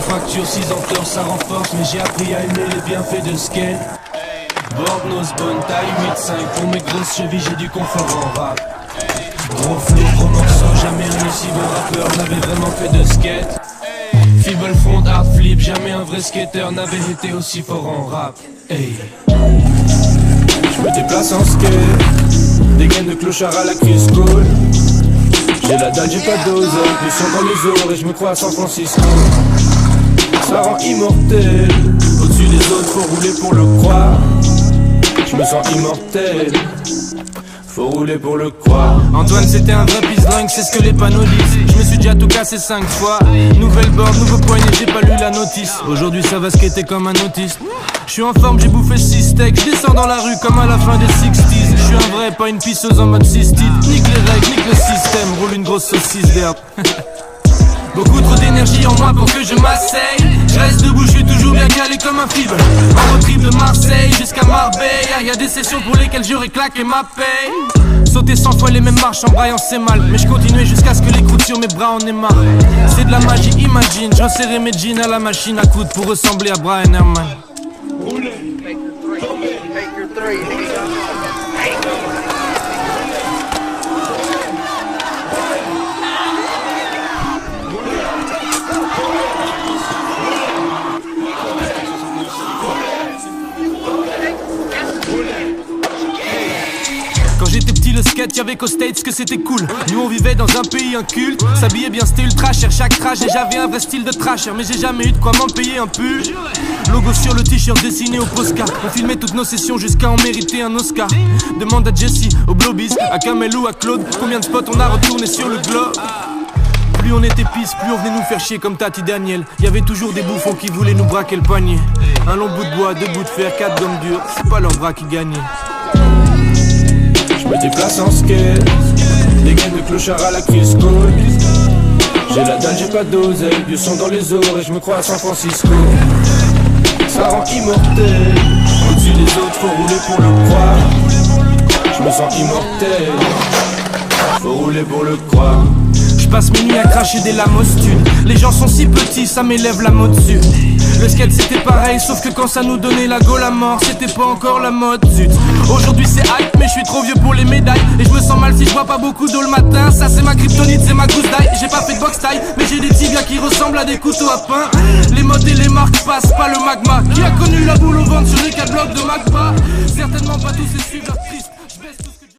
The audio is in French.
fracture, 6 en fleurs, ça renforce. Mais j'ai appris à aimer les bienfaits de skate. Borgnose, bonne taille, 8-5. Pour mes grosses chevilles, j'ai du confort en rap. Gros flow, gros morceau, jamais un aussi bon rappeur n'avait vraiment fait de skate. Feeble front, hard flip, jamais un vrai skater n'avait été aussi fort en rap. Hey. Je me déplace en skate, des gaines de clochard à la Chris Cole. J'ai la dalle, j'ai pas d'oseille, du sang dans les oreilles, je me crois à San Francisco. Ça rend immortel, au-dessus des autres, faut rouler pour le croire. Je me sens immortel, faut rouler pour le croire. Antoine c'était un vrai pisse-dingue, c'est ce que les panneaux disent. Je me suis déjà tout cassé 5 fois. Nouvelle board, nouveau poignet, j'ai pas lu la notice. Aujourd'hui ça va skater comme un autiste. Je suis en forme, j'ai bouffé 6 steaks. Je descends dans la rue comme à la fin des 60s. Je suis un vrai, pas une pisseuse en mode cystite. Nique les règles, nique le système, roule une grosse saucisse d'herbe. Beaucoup trop d'énergie en moi pour que je m'asseye. Je reste debout, je suis toujours bien calé comme un feeble. En road trip de Marseille jusqu'à Marbella. Y'a des sessions pour lesquelles j'aurais claqué ma paye. Sauter 100 fois les mêmes marches en braillant c'est mal. Mais je continuais jusqu'à ce que les croûtes sur mes bras en aient marre. C'est de la magie, imagine. Je resserrais mes jeans à la machine à coudre pour ressembler à Brian Herman. Quand j'étais petit le skate y'avait qu'aux States que c'était cool. Nous on vivait dans un pays inculte. S'habiller bien c'était ultra cher chaque trash. Et j'avais un vrai style de trasher. Mais j'ai jamais eu de quoi m'en payer un pull. Logo sur le t-shirt dessiné au postcard. On filmait toutes nos sessions jusqu'à en mériter un Oscar. Demande à Jesse, au Blobies, à Kamel ou à Claude. Combien de spots on a retourné sur le globe. Plus on était pisse, plus on venait nous faire chier comme Tati Daniel. Y'avait toujours des bouffons qui voulaient nous braquer le poignet. Un long bout de bois, 2 bouts de fer, 4 gommes dures. C'est pas leur bras qui gagnaient. Je me déplace en skate, des gaines de clochard à la Chris Cole. J'ai la dalle, j'ai pas d'oseille, du sang dans les oreilles, je me crois à San Francisco. Ça rend immortel, au-dessus des autres, faut rouler pour le croire. Je me sens immortel, faut rouler pour le croire. Je passe mes nuits à cracher des lames au stud. Les gens sont si petits, ça m'élève la mode dessus. Le skate c'était pareil, sauf que quand ça nous donnait la gaule à mort, c'était pas encore la mode, zut. Aujourd'hui c'est hype, mais je suis trop vieux pour les médailles. Et je me sens mal si je vois pas beaucoup d'eau le matin. Ça c'est ma kryptonite, c'est ma gousse d'ail. J'ai pas fait de box taille, mais j'ai des tibias qui ressemblent à des couteaux à pain. Les modes et les marques passent pas le magma. Qui a connu la boule au ventre sur les 4 blocs de Magma? Certainement pas tous et suivent leur